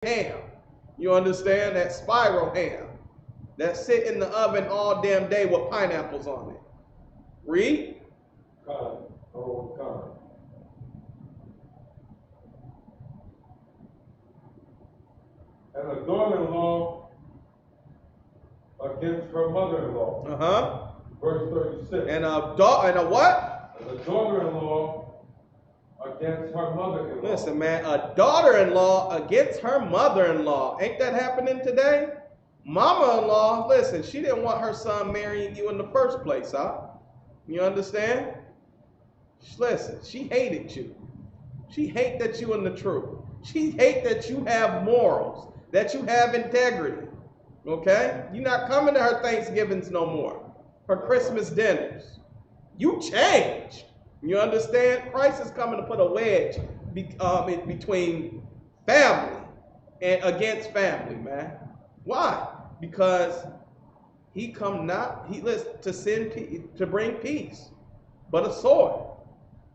ham. You understand? That spiral ham that sit in the oven all damn day with pineapples on it. Read. God, oh God. And a daughter-in-law against her mother-in-law. Uh-huh. Verse 36. And a what? And a daughter-in-law against her mother-in-law. Listen, man, a daughter-in-law against her mother-in-law. Ain't that happening today? Mama-in-law, listen, she didn't want her son marrying you in the first place, huh? You understand? Listen, she hated you. She hate that you in the truth. She hate that you have morals, that you have integrity. Okay? You're not coming to her Thanksgivings no more. Her Christmas dinners. You changed. You understand? Christ is coming to put a wedge in between family and against family, man. Why? Because he come not to send to bring peace, but a sword.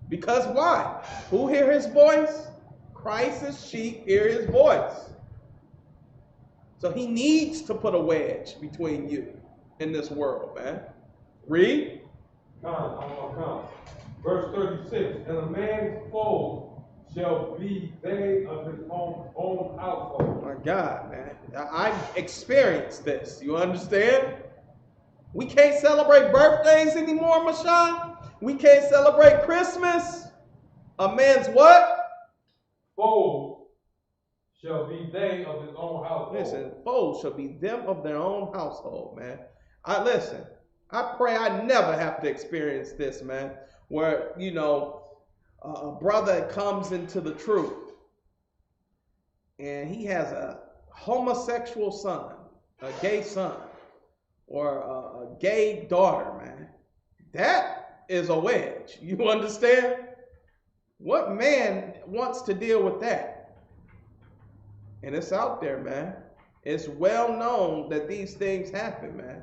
Because why? Who hear his voice? Christ's sheep hear his voice. So he needs to put a wedge between you in this world, man. Read. Come. Verse 36. And a man's foes shall be they of his own household. My God, man. I've experienced this. You understand? We can't celebrate birthdays anymore, Mashan. We can't celebrate Christmas. A man's what? Foes shall be they of his own household. Listen, foes shall be them of their own household, man. I pray I never have to experience this, man, where, a brother comes into the truth and he has a homosexual son, a gay son, or a gay daughter, man. That is a wedge. You understand? What man wants to deal with that? And it's out there, man. It's well known that these things happen, man.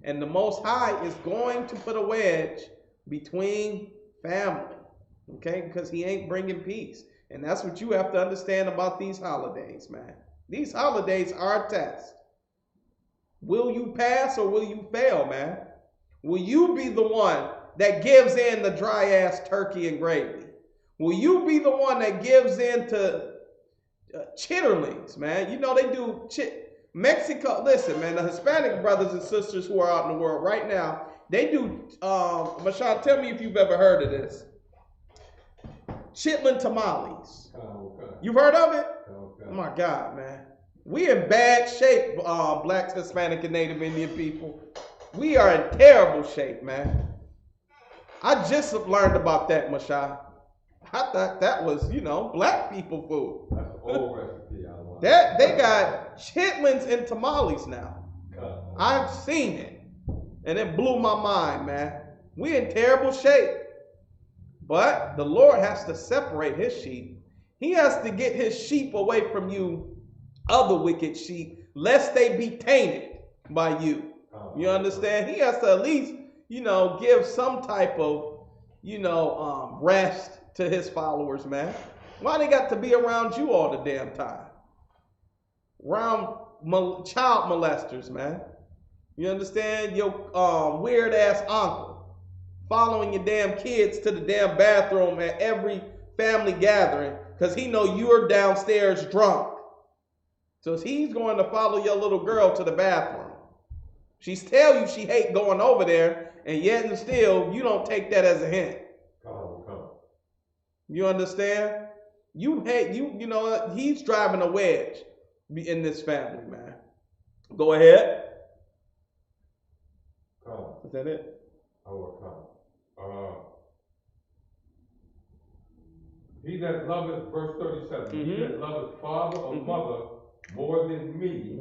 And the Most High is going to put a wedge between family, okay? Because he ain't bringing peace. And that's what you have to understand about these holidays, man. These holidays are a test. Will you pass or will you fail, man? Will you be the one that gives in the dry-ass turkey and gravy? Will you be the one that gives in to chitterlings, man? You know they do Mexico, listen, man, the Hispanic brothers and sisters who are out in the world right now, they do, Mashawn, tell me if you've ever heard of this. Chitlin tamales. Okay. You've heard of it? Okay. Oh my God, man. We in bad shape, blacks, Hispanic, and Native Indian people. We are in terrible shape, man. I just learned about that, Mashawn. I thought that was, black people food. That's an old recipe. I want. They got chitlins and tamales now. I've seen it. And it blew my mind, man. We in terrible shape. But the Lord has to separate his sheep. He has to get his sheep away from you, other wicked sheep, lest they be tainted by you. You understand? He has to at least, give some type of, rest to his followers, man. Why they got to be around you all the damn time? Around child molesters, man. You understand? Your weird ass uncle following your damn kids to the damn bathroom at every family gathering because he know you're downstairs drunk. So he's going to follow your little girl to the bathroom. She's tell you she hate going over there, and yet and still you don't take that as a hint. You understand? He's driving a wedge in this family, man. Go ahead. Is that it? He that loveth, verse 37, he that loveth father or mother more than me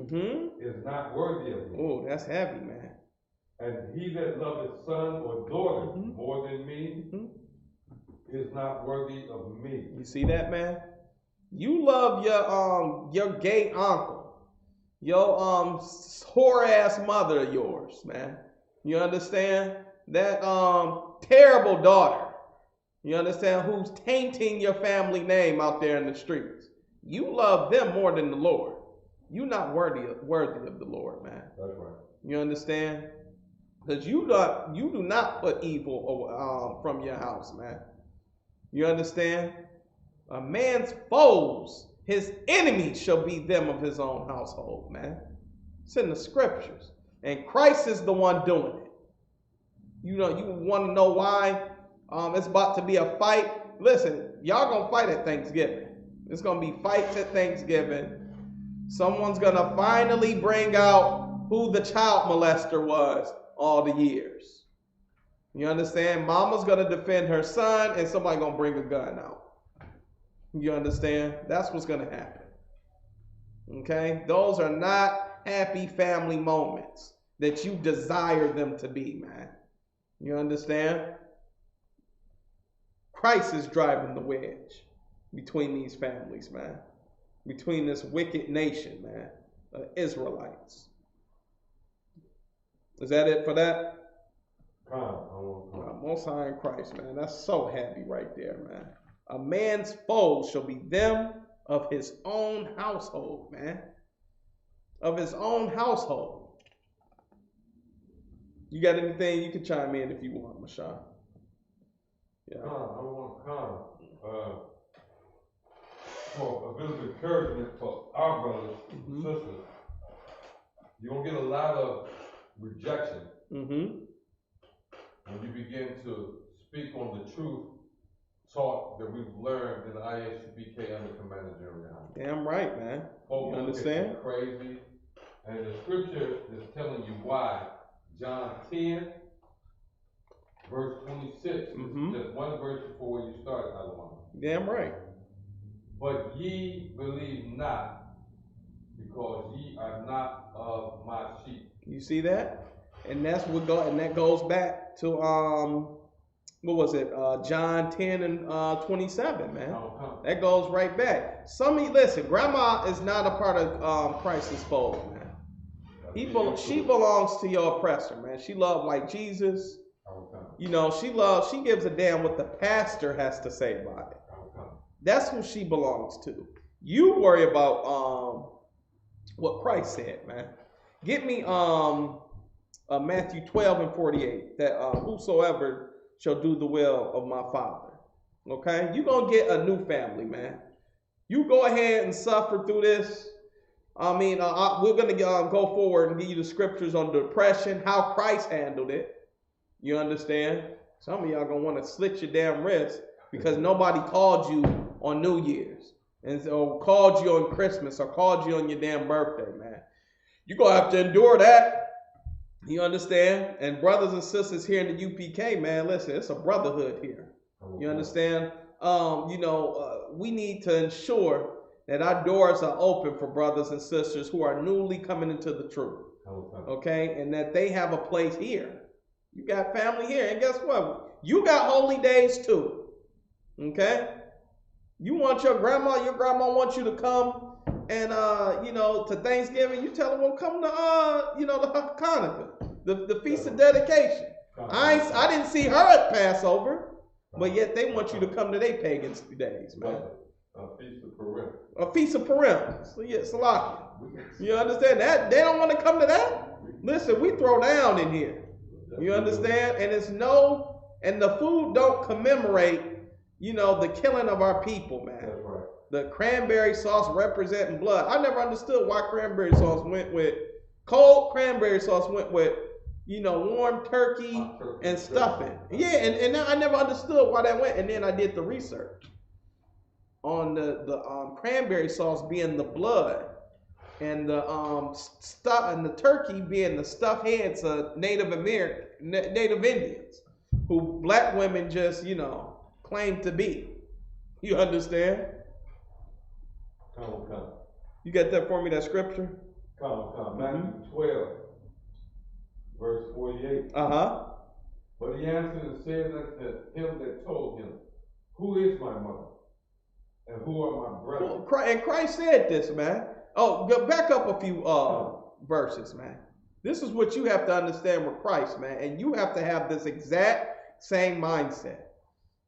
is not worthy of me. Oh, that's heavy, man. And he that loveth son or daughter more than me is not worthy of me. You see that, man? You love your gay uncle, your whore ass mother of yours, man. You understand? That terrible daughter. You understand? Who's tainting your family name out there in the streets. You love them more than the Lord. You're not worthy of the Lord, man. That's right. You understand? Because you do not put evil from your house, man. You understand? A man's foes, his enemies shall be them of his own household, man. It's in the scriptures. And Christ is the one doing it. You want to know why it's about to be a fight? Listen, y'all gonna fight at Thanksgiving. It's gonna be fights at Thanksgiving. Someone's gonna finally bring out who the child molester was all the years. You understand? Mama's gonna defend her son, and somebody gonna bring a gun out. You understand? That's what's gonna happen. Okay? Those are not happy family moments that you desire them to be, man. You understand? Christ is driving the wedge between these families, man. Between this wicked nation, man. Israelites. Is that it for that? Most High in Christ, man. That's so heavy right there, man. A man's foes shall be them of his own household, man. Of his own household. You got anything? You can chime in if you want, Masha. Yeah. I want for a bit of encouragement for our brothers and sisters. You're going to get a lot of rejection when you begin to speak on the truth taught that we've learned in the ISUPK under Commander General. Damn right, man. Folks you understand? Crazy. And the scripture is telling you why. John 10, verse 26. Just one verse before you start, I don't know. Damn right. But ye believe not, because ye are not of my sheep. You see that? And that's that goes back to what was it? John 10 and 27, man. That goes right back. Listen, grandma is not a part of Christ's fold, man. She belongs to your oppressor, man. She loved like Jesus. You know, she gives a damn what the pastor has to say about it. That's who she belongs to. You worry about what Christ said, man. Get me Matthew 12 and 48, that whosoever shall do the will of my Father. Okay? You're going to get a new family, man. You go ahead and suffer through this. I mean, we're going to go forward and give you the scriptures on depression, how Christ handled it. You understand? Some of y'all going to want to slit your damn wrist because nobody called you on New Year's. And so called you on Christmas or called you on your damn birthday, man. You're going to have to endure that. You understand? And brothers and sisters here in the UPK, man, listen, it's a brotherhood here. You understand? We need to ensure that our doors are open for brothers and sisters who are newly coming into the truth. Okay? And that they have a place here. You got family here. And guess what? You got holy days too. Okay? You want your grandma wants you to come and, to Thanksgiving. You tell them, well, come to, the Hanukkah, the Feast of Dedication. I didn't see her at Passover, but yet they want you to come to their pagan days, man. A Feast of Purim. A Feast of Purim. So, yeah, Salaki. You understand that? They don't want to come to that? Listen, we throw down in here. You understand? And and the food don't commemorate, the killing of our people, man. That's right. The cranberry sauce representing blood. I never understood why cranberry sauce went with, cold cranberry sauce went with, warm turkey and stuffing. Yeah, and I never understood why that went. And then I did the research on the cranberry sauce being the blood and the stuff and the turkey being the stuffed heads of Native Indians who black women just, claim to be. You understand? Come. You got that for me, that scripture? Come. Matthew 12, verse 48. But he answered and said unto him that told him, who is my mother? And who are my brothers? Well, and Christ said this, man. Oh, go back up a few verses, man. This is what you have to understand with Christ, man. And you have to have this exact same mindset.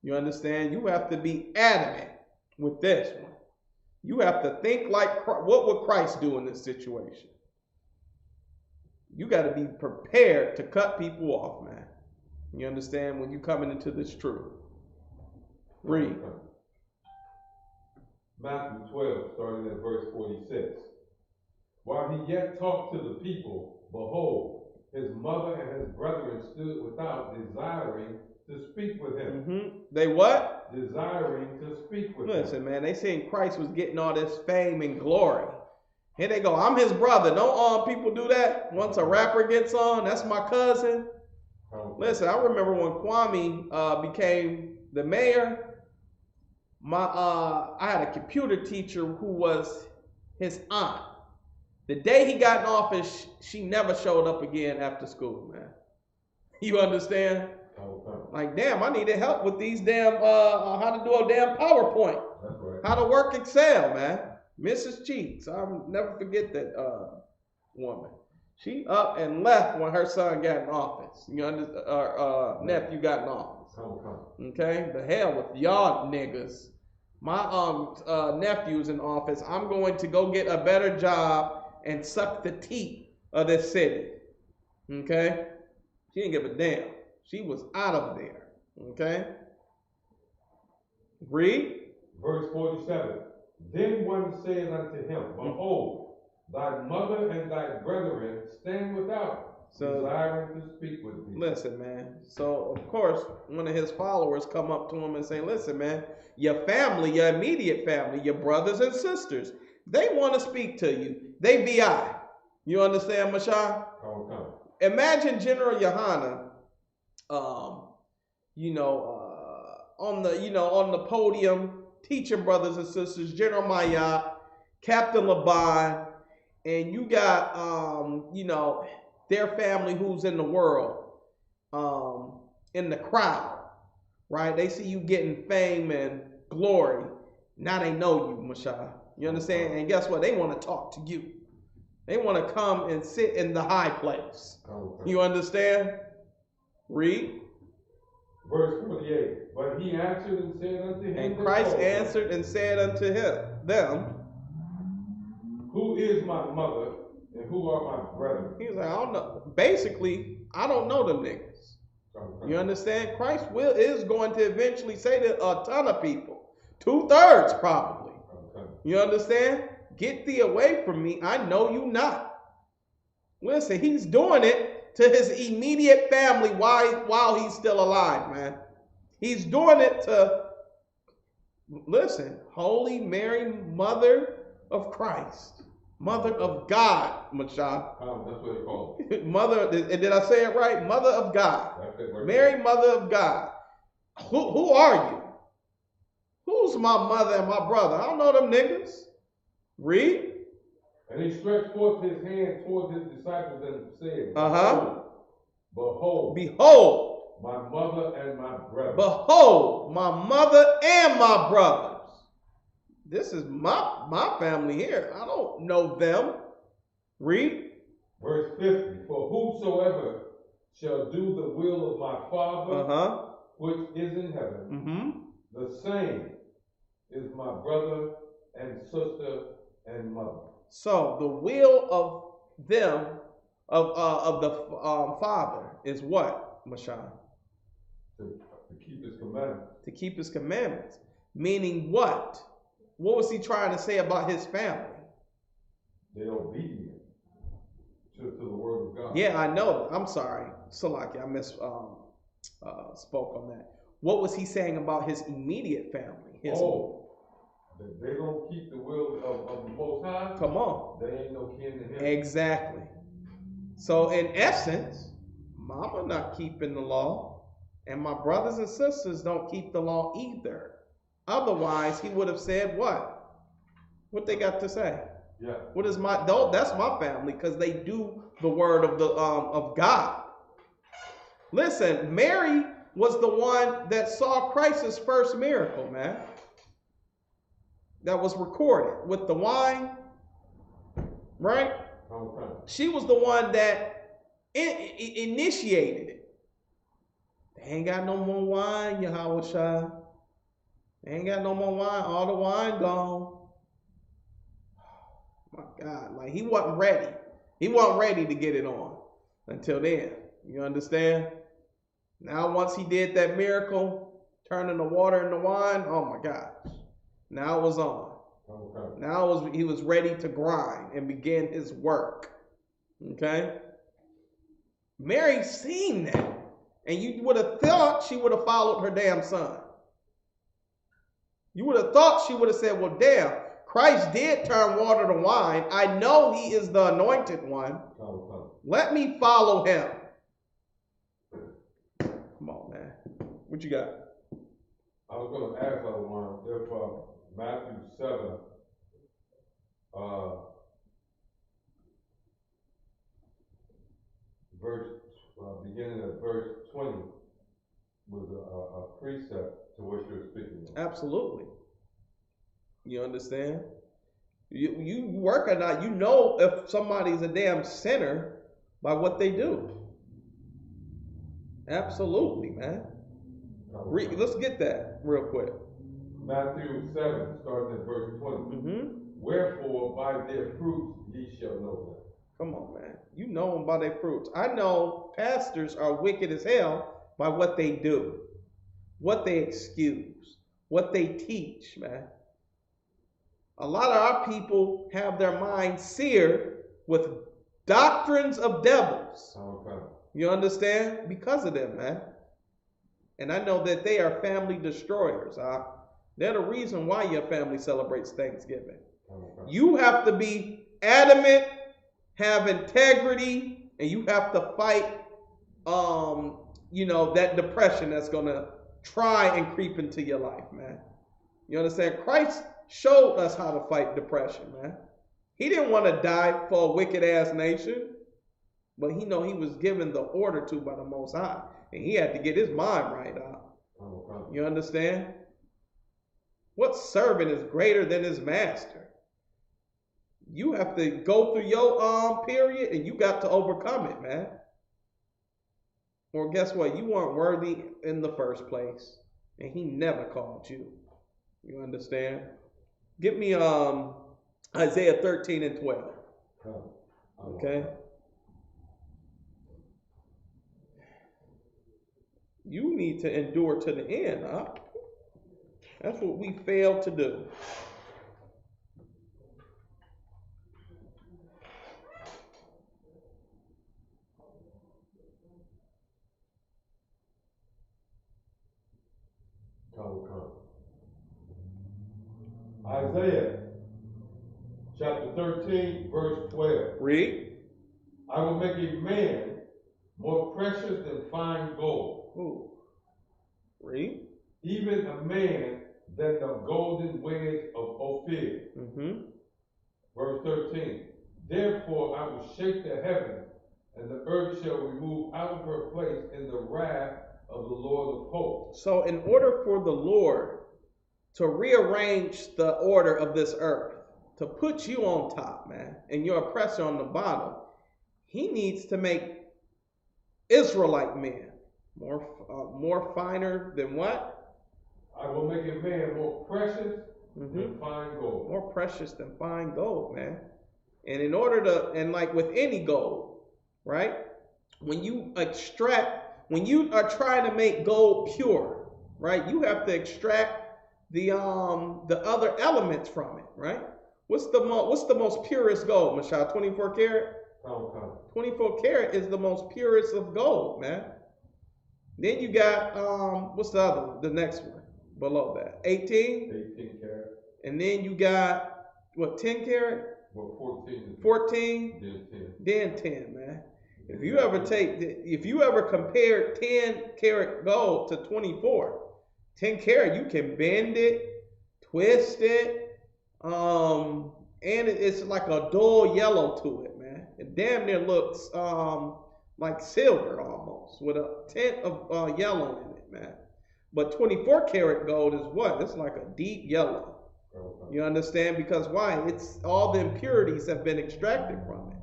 You understand? You have to be adamant with this one. You have to think like, what would Christ do in this situation? You got to be prepared to cut people off, man. You understand? When you coming into this truth. Read. Matthew 12, starting at verse 46. While he yet talked to the people, behold, his mother and his brethren stood without, desiring to speak with him. They what? Desiring to speak with him. Listen, man, they saying Christ was getting all this fame and glory. Here they go. I'm his brother. Don't people do that? Once a rapper gets on, that's my cousin. Listen, I remember when Kwame became the mayor. I had a computer teacher who was his aunt. The day he got in office, she never showed up again after school, man. You understand? Like, damn, I needed help with these damn, how to do a damn PowerPoint. That's right. How to work Excel, man. Mrs. Cheeks. I'll never forget that woman. She up and left when her son got in office. You understand? Nephew got in office. Okay? The hell with y'all niggas. My nephew's in office. I'm going to go get a better job and suck the teeth of this city. Okay? She didn't give a damn. She was out of there. Okay? Read. Verse 47. Then one said unto him, behold, thy mother and thy brethren stand without, desiring to speak with thee. Listen, man. So, of course, one of his followers come up to him and say, listen, man, your family, your immediate family, your brothers and sisters, they want to speak to you. They VI. You understand, Mashah? Imagine General Yohana, on the podium, teaching brothers and sisters, General Mayat, Captain Laban, and you got, their family who's in the world, in the crowd, right? They see you getting fame and glory. Now they know you, Mashah. You understand? And guess what? They want to talk to you. They want to come and sit in the high place. You understand? Read. Verse 48. But he answered and said unto him. And Christ answered and said unto them, who is my mother and who are my brethren? He's like, I don't know. Basically, I don't know them niggas. You understand? Christ is going to eventually say to a ton of people, 2/3 probably. You understand? Get thee away from me. I know you not. Listen, he's doing it to his immediate family while he's still alive, man. He's doing it to, listen, Holy Mary, Mother of Christ. Mother of God, Mashah. That's what they call it. Mother, did I say it right? Mother of God. That's it, right. Mary, Mother of God. Who are you? Who's my mother and my brother? I don't know them niggas. Read. And he stretched forth his hand toward his disciples and said, Behold, my mother and my brother. Behold, my mother and my brothers. This is my family here. I don't know them. Read. Verse 50. For whosoever shall do the will of my Father, which is in heaven, the same is my brother and sister and mother. So the will of them, of the Father, is what, Mashah? To keep his commandments. To keep his commandments. Meaning what? What was he trying to say about his family? They're obedient to the word of God. Yeah, I know. I'm sorry. Salaki, I spoke on that. What was he saying about his immediate family? They don't keep the will of the Most High. Come on. They ain't no kin to him. Exactly. So in essence, mama not keeping the law, and my brothers and sisters don't keep the law either. Otherwise, he would have said what? What they got to say? Yeah. What is that's my family, because they do the word of the of God. Listen, Mary was the one that saw Christ's first miracle, man. That was recorded with the wine, right? Okay. She was the one that initiated it. They ain't got no more wine, Yahweh Shai. They ain't got no more wine. All the wine gone. My God, like he wasn't ready. He wasn't ready to get it on until then. You understand? Now, once he did that miracle, turning the water into wine, oh my gosh. Now it was on. Okay. Now he was ready to grind and begin his work. Okay? Mary seen that. And you would have thought she would have followed her damn son. You would have thought she would have said, well, damn, Christ did turn water to wine. I know he is the anointed one. Let me follow him. Come on, man. What you got? I was going to ask one if Matthew 7, beginning at verse 20, was a precept to what you're speaking of. Absolutely. You understand? You work or not, you know if somebody's a damn sinner by what they do. Absolutely, man. Let's get that real quick. Matthew 7, starting at verse 20. Mm-hmm. Wherefore, by their fruits ye shall know them. Come on, man. You know them by their fruits. I know pastors are wicked as hell by what they do, what they excuse, what they teach, man. A lot of our people have their minds seared with doctrines of devils. Okay. You understand? Because of them, man. And I know that they are family destroyers. They're the reason why your family celebrates Thanksgiving. Okay. You have to be adamant, have integrity, and you have to fight, that depression that's going to try and creep into your life, man. You understand? Christ showed us how to fight depression, man. He didn't want to die for a wicked-ass nation, but he was given the order to by the Most High, and he had to get his mind right out. Okay. You understand? What servant is greater than his master? You have to go through your period, and you got to overcome it, man. Or guess what? You weren't worthy in the first place, and he never called you. You understand? Give me Isaiah 13 and 12. Okay? You need to endure to the end, huh? That's what we failed to do. Isaiah chapter 13, verse 12. Read. I will make a man more precious than fine gold. Ooh. Read. Even a man than the golden wedge of Ophir. Mm-hmm. Verse 13. Therefore I will shake the heavens, and the earth shall remove out of her place in the wrath of the Lord of hosts. So in order for the Lord to rearrange the order of this earth, to put you on top, man, and your oppressor on the bottom, he needs to make Israelite men more finer than what? I will make a man more precious than fine gold. More precious than fine gold, man. And in order to, and like with any gold, right? When you are trying to make gold pure, right? You have to extract the other elements from it, right? What's the most purest gold, Mashal? 24 karat? Okay. 24 karat is the most purest of gold, man. Then you got what's the other one? The next one below that. 18? 18 karat. And then you got what, 10 karat? Well, 14. 14? Then 10, man. If you ever compare 10 karat gold to 24, 10 karat, you can bend it, twist it, and it's like a dull yellow to it, man. It damn near looks like silver almost, with a tint of yellow in it, man. But 24 karat gold is what? It's like a deep yellow. You understand? Because why? It's all the impurities have been extracted from it.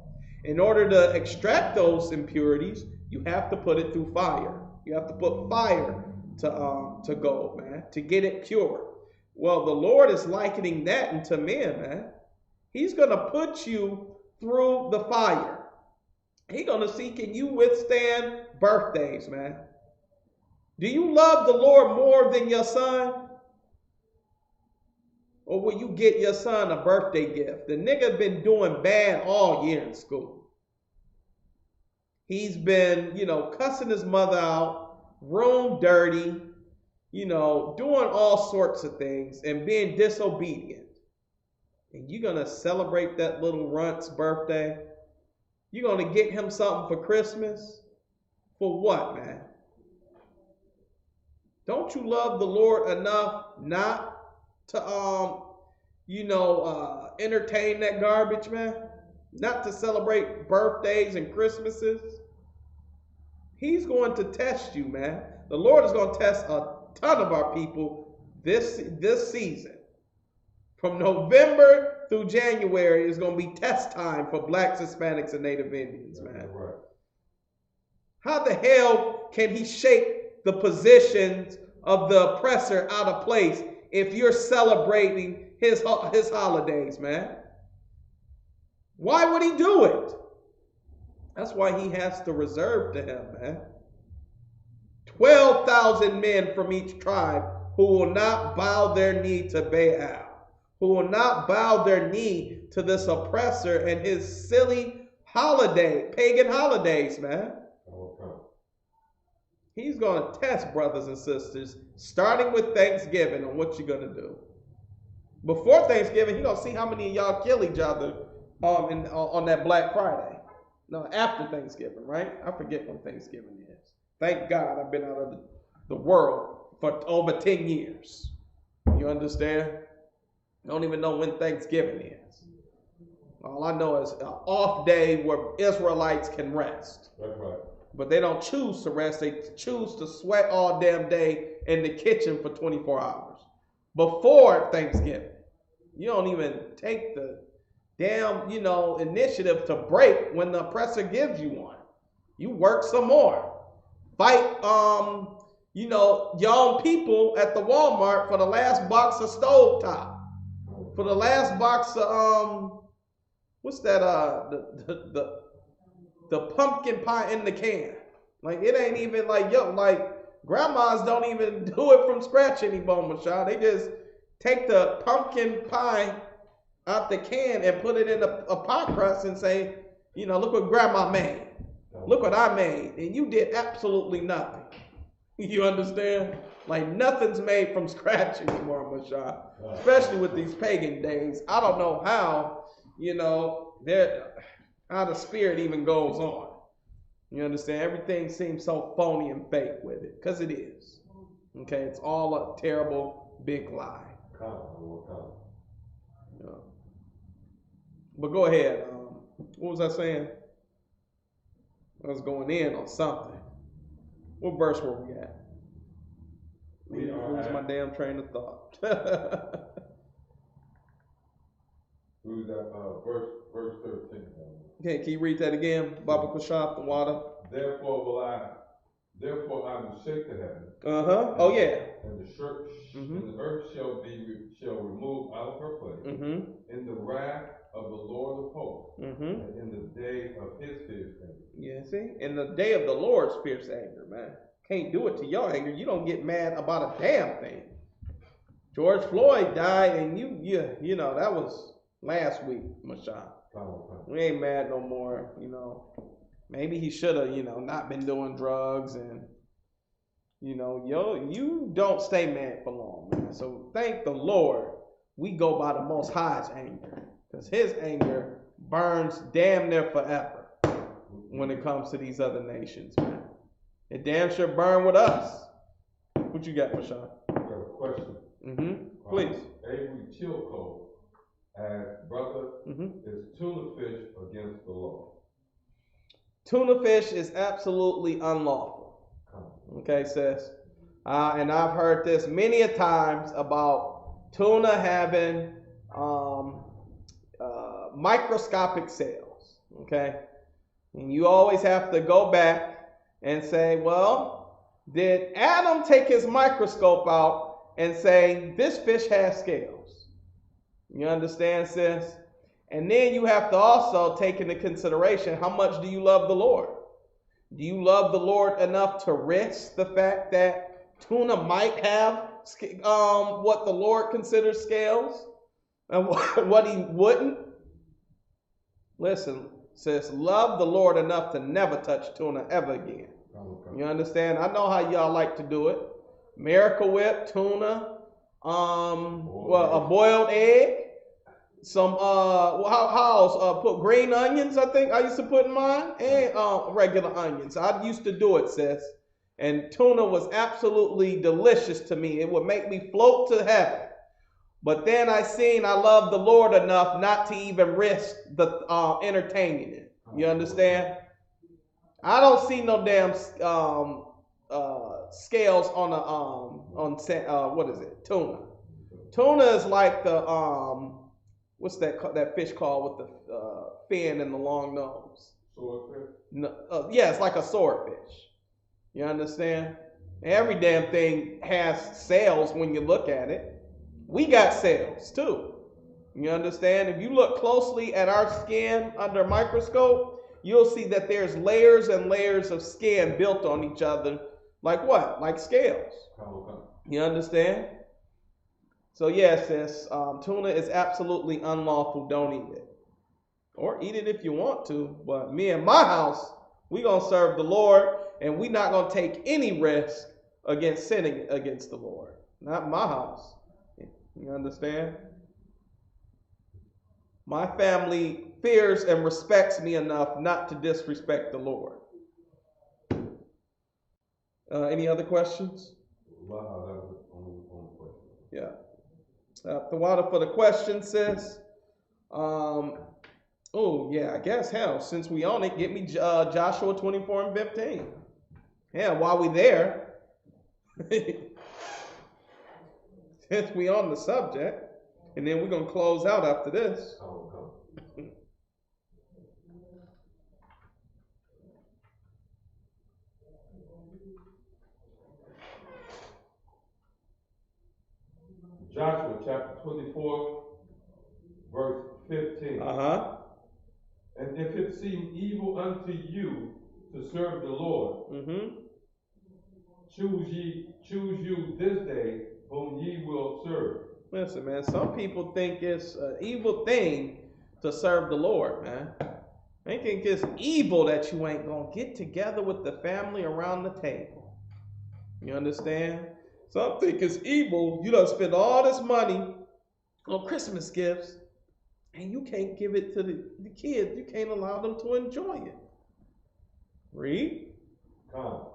In order to extract those impurities, you have to put it through fire. You have to put fire to gold, man, to get it pure. Well, the Lord is likening that unto men, man. He's going to put you through the fire. He's going to see, can you withstand birthdays, man? Do you love the Lord more than your son? Or will you get your son a birthday gift? The nigga been doing bad all year in school. He's been, cussing his mother out, room dirty, doing all sorts of things and being disobedient. And you're going to celebrate that little runt's birthday? You're going to get him something for Christmas? For what, man? Don't you love the Lord enough not to, entertain that garbage, man? Not to celebrate birthdays and Christmases? He's going to test you, man. The Lord is going to test a ton of our people this season. From November through January is going to be test time for blacks, Hispanics, and Native Indians, man. Right. How the hell can he shake the positions of the oppressor out of place if you're celebrating his holidays, man? Why would he do it? That's why he has to reserve to him, man. 12,000 men from each tribe who will not bow their knee to Baal, who will not bow their knee to this oppressor and his silly pagan holidays, man. He's going to test, brothers and sisters, starting with Thanksgiving on what you're going to do. Before Thanksgiving, he's going to see how many of y'all kill each other on that Black Friday. No, after Thanksgiving, right? I forget when Thanksgiving is. Thank God I've been out of the world for over 10 years. You understand? I don't even know when Thanksgiving is. All I know is an off day where Israelites can rest. That's right. But they don't choose to rest. They choose to sweat all damn day in the kitchen for 24 hours. Before Thanksgiving, you don't even take the damn, initiative to break when the oppressor gives you one. You work some more. Fight, your own people at the Walmart for the last box of stovetop. For the last box of, what's that, the pumpkin pie in the can. Like, it ain't even grandmas don't even do it from scratch anymore, Mashah. They just take the pumpkin pie out the can and put it in a pie crust and say, look what grandma made. Look what I made. And you did absolutely nothing. You understand? Like, nothing's made from scratch anymore, Mashah. Especially with these pagan days. I don't know how, how the spirit even goes on. You understand? Everything seems so phony and fake with it. Because it is. Okay? It's all a terrible, big lie. Yeah. But go ahead. What was I saying? I was going in on something. What verse were we at? Lose my damn train of thought. Who's that? Verse 13. Okay, can you read that again? Baba Kushab, the water. Therefore I will shake the heaven. Oh yeah. And the church and the earth shall remove out of her place in the wrath of the Lord of hosts, and in the day of his fierce anger. Yeah, see? In the day of the Lord's fierce anger, man. Can't do it to your anger. You don't get mad about a damn thing. George Floyd died, and that was last week, Mashah. We ain't mad no more, Maybe he should have, not been doing drugs and, you don't stay mad for long, man. So thank the Lord we go by the Most High's anger, because his anger burns damn near forever when it comes to these other nations, man. It damn sure burn with us. What you got, Mashah? I got a question. Please. Avery Chilco asked, brother, is tuna fish against the law? Tuna fish is absolutely unlawful. Okay, sis. And I've heard this many a times about tuna having microscopic cells. Okay? And you always have to go back and say, well, did Adam take his microscope out and say, this fish has scales? You understand, sis? And then you have to also take into consideration, how much do you love the Lord? Do you love the Lord enough to risk the fact that tuna might have what the Lord considers scales and what he wouldn't? Listen, sis, love the Lord enough to never touch tuna ever again. You understand? I know how y'all like to do it. Miracle Whip, tuna, a boiled egg, some put green onions, I think I used to put in mine, and regular onions. I used to do it, sis. And tuna was absolutely delicious to me. It would make me float to heaven. But then I love the Lord enough not to even risk the entertaining it. You understand? I don't see no damn scales on what is it? Tuna. Tuna is like the what's that fish called with the fin and the long nose? Swordfish? No, yeah, it's like a swordfish. You understand? Every damn thing has scales when you look at it. We got scales too. You understand? If you look closely at our skin under a microscope, you'll see that there's layers and layers of skin built on each other. Like what? Like scales. You understand? So yes, sis, tuna is absolutely unlawful. Don't eat it. Or eat it if you want to. But me and my house, we going to serve the Lord, and we not going to take any risk against sinning against the Lord. Not my house. You understand? My family fears and respects me enough not to disrespect the Lord. Any other questions? Yeah. The water for the question, sis. Oh, yeah, I guess, hell, since we on it, get me Joshua 24 and 15. Yeah, while we there, since we on the subject, and then we're going to close out after this. Joshua chapter 24, verse 15. And if it seem evil unto you to serve the Lord, choose you this day whom ye will serve. Listen, man, some people think it's an evil thing to serve the Lord, man. They think it's evil that you ain't going to get together with the family around the table. You understand? Some think it's evil. You done spend all this money on Christmas gifts, and you can't give it to the kids. You can't allow them to enjoy it. Read. Come.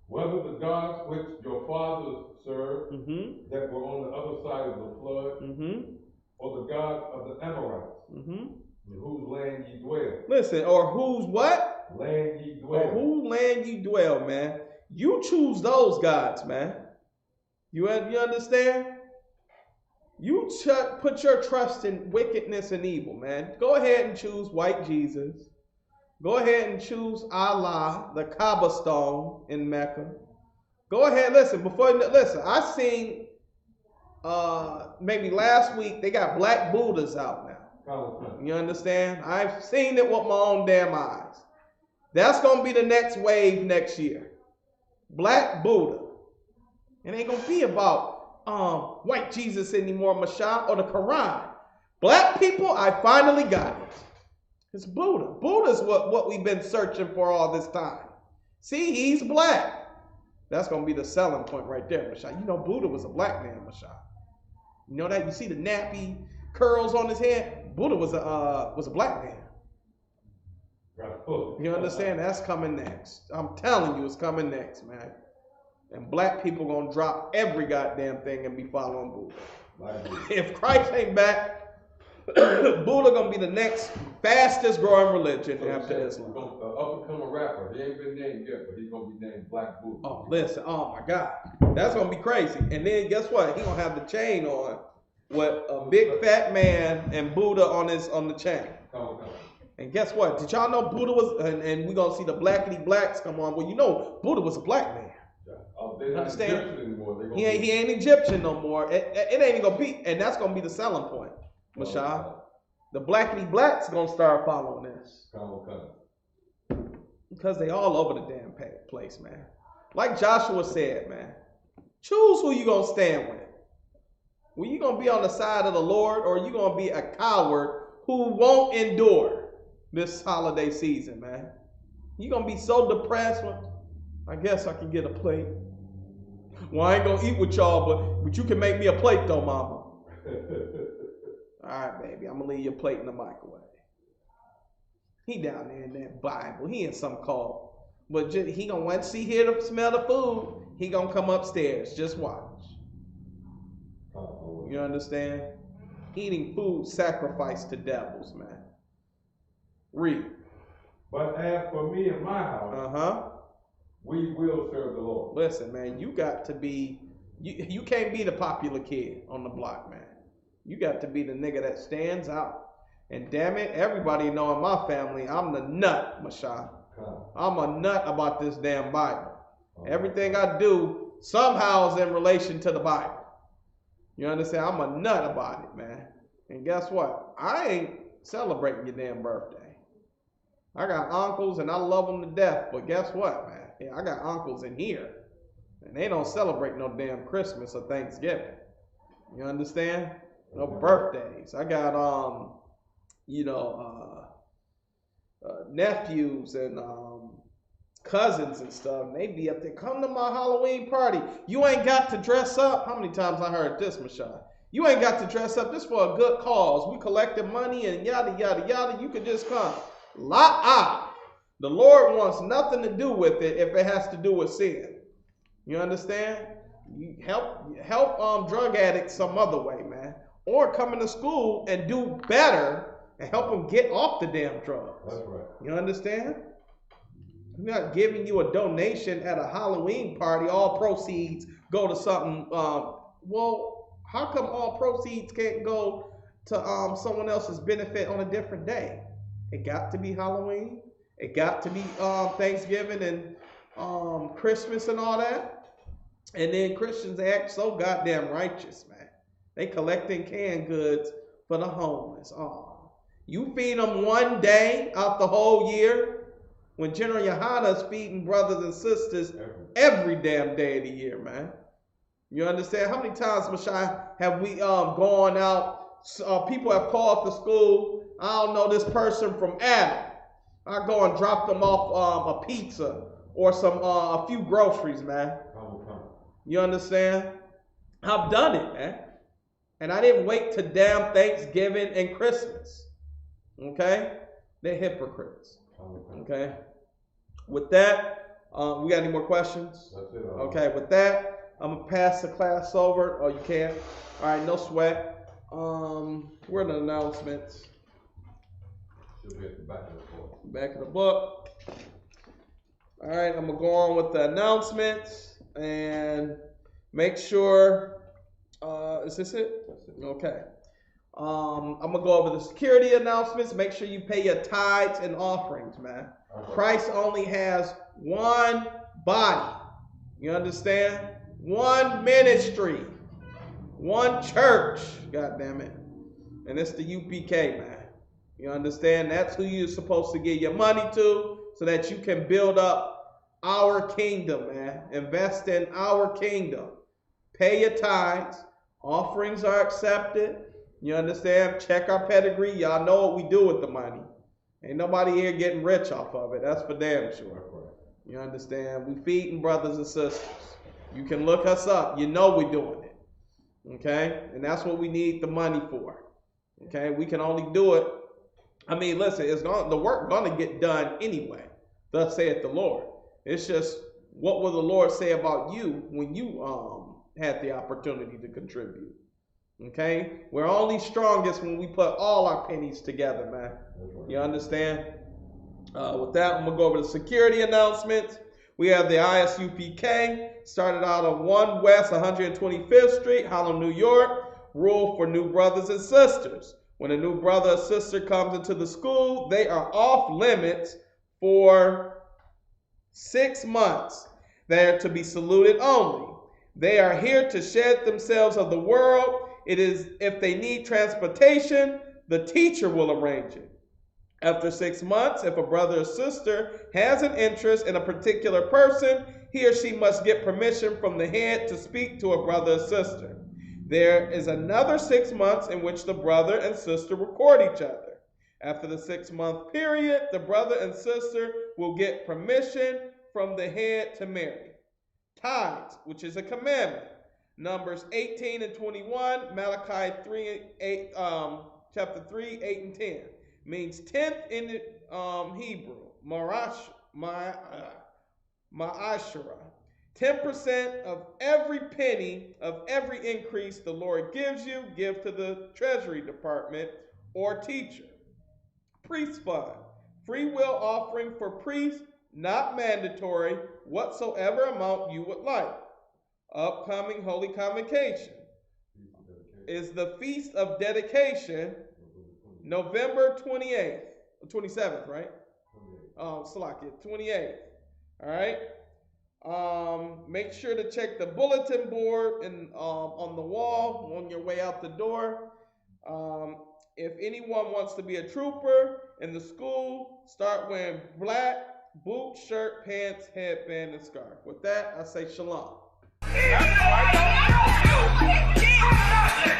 Whether the gods which your fathers served, that were on the other side of the flood, or the gods of the Amorites, in whose land ye dwell. Listen, or whose what? Land ye dwell. Or whose land ye dwell, man. You choose those gods, man. You understand? You put your trust in wickedness and evil, man. Go ahead and choose white Jesus. Go ahead and choose Allah, the Kaaba stone in Mecca. Go ahead, listen. I seen maybe last week they got black Buddhas out now. You understand? I've seen it with my own damn eyes. That's gonna be the next wave next year. Black Buddha. It ain't gonna be about white Jesus anymore, Masha, or the Quran. Black people, I finally got it. It's Buddha. Buddha's what we've been searching for all this time. See, he's black. That's going to be the selling point right there, Masha. You know Buddha was a black man, Masha. You know that? You see the nappy curls on his head? Buddha was a black man. You understand? That's coming next. I'm telling you, it's coming next, man. And black people going to drop every goddamn thing and be following Buddha. If Christ ain't back, Buddha gonna be the next fastest growing religion after Islam. Up-and-coming rapper. He ain't been named yet, but he's gonna be named Black Buddha. Oh, listen. Oh my God, that's gonna be crazy. And then guess what? He gonna have the chain on with a big fat man and Buddha on the chain. And guess what? Did y'all know Buddha was? And we gonna see the blackity blacks come on. Well, you know Buddha was a black man. They're not Egyptian anymore. They're He ain't Egyptian no more. It ain't even gonna be, and that's gonna be the selling point, Mashah. The blackity blacks gonna start following this. Because they all over the damn place, man. Like Joshua said, man, choose who you gonna stand with. Well, you gonna be on the side of the Lord, or you gonna be a coward who won't endure this holiday season, man. You gonna be so depressed. I guess I can get a plate. Well, I ain't gonna eat with y'all, but you can make me a plate though, mama. All right, baby, I'm gonna leave your plate in the microwave. He down there in that Bible. He in some call. But he gonna once he hear the smell of food, he gonna come upstairs. Just watch. You understand? Eating food sacrificed to devils, man. Read. But as for me and my house, we will serve the Lord. Listen, man, you got to be, you can't be the popular kid on the block, man. You got to be the nigga that stands out. And damn it, everybody know in my family, I'm the nut, Mashah. I'm a nut about this damn Bible. Everything I do somehow is in relation to the Bible. You understand? I'm a nut about it, man. And guess what? I ain't celebrating your damn birthday. I got uncles and I love them to death, but guess what, man? Yeah, I got uncles in here, and they don't celebrate no damn Christmas or Thanksgiving. You understand? No birthdays. I got nephews and cousins and stuff, and they be up there, come to my Halloween party. You ain't got to dress up. How many times I heard this, Mashah? You ain't got to dress up. This for a good cause. We collected money and yada, yada, yada. You could just come. The Lord wants nothing to do with it if it has to do with sin. You understand? You help drug addicts some other way, man. Or come into school and do better and help them get off the damn drugs. That's right. You understand? I'm not giving you a donation at a Halloween party. All proceeds go to something. Well, how come all proceeds can't go to someone else's benefit on a different day? It got to be Halloween. It got to be Thanksgiving and Christmas and all that. And then Christians act so goddamn righteous, man. They collecting canned goods for the homeless. Oh, you feed them one day out the whole year, when General Yohana is feeding brothers and sisters every damn day of the year, man. You understand? How many times, Mashai, have we gone out? People have called the school. I don't know this person from Adam. I go and drop them off a pizza or a few groceries, man. You understand? I've done it, man. And I didn't wait to damn Thanksgiving and Christmas. Okay? They're hypocrites. Okay? With that, we got any more questions? That's it. Okay, with that, I'm going to pass the class over. Oh, you can? All right, no sweat. Where are the announcements? Should be at the back of the book. Back of the book. All right, I'm going to go on with the announcements and make sure, is this it? That's it. Okay. I'm going to go over the security announcements. Make sure you pay your tithes and offerings, man. Okay. Christ only has one body. You understand? One ministry. One church. God damn it. And it's the UPK, man. You understand? That's who you're supposed to give your money to so that you can build up our kingdom, man. Invest in our kingdom. Pay your tithes. Offerings are accepted. You understand? Check our pedigree. Y'all know what we do with the money. Ain't nobody here getting rich off of it. That's for damn sure. You understand? We feeding brothers and sisters. You can look us up. You know we're doing it. Okay? And that's what we need the money for. Okay? We can only do it. I mean, listen, the work going to get done anyway. Thus saith the Lord. It's just, what will the Lord say about you when you had the opportunity to contribute? Okay? We're only strongest when we put all our pennies together, man. You understand? With that, I'm going to go over the security announcements. We have the ISUPK, started out on 1 West 125th Street, Harlem, New York. Rule for new brothers and sisters. When a new brother or sister comes into the school, they are off limits for 6 months. They are to be saluted only. They are here to shed themselves of the world. It is if they need transportation, the teacher will arrange it. After 6 months, if a brother or sister has an interest in a particular person, he or she must get permission from the head to speak to a brother or sister. There is another 6 months in which the brother and sister will court each other. After the 6-month period, the brother and sister will get permission from the head to marry. Tithes, which is a commandment. Numbers 18 and 21, Malachi 3, 8, chapter 3, 8 and 10. Means tenth in Hebrew, ma'ashara. 10% of every penny of every increase the Lord gives you, give to the Treasury Department or teacher. Priest fund, free will offering for priests, not mandatory, whatsoever amount you would like. Upcoming Holy Convocation is the Feast of Dedication, November 28th, 27th, right? 28th. All right. Make sure to check the bulletin board and on the wall on your way out the door. If anyone wants to be a trooper in the school, start wearing black, boot, shirt, pants, headband, and scarf. With that, I say shalom.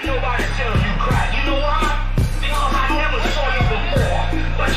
Nobody tell you cry. You know why? Because I never saw you before. But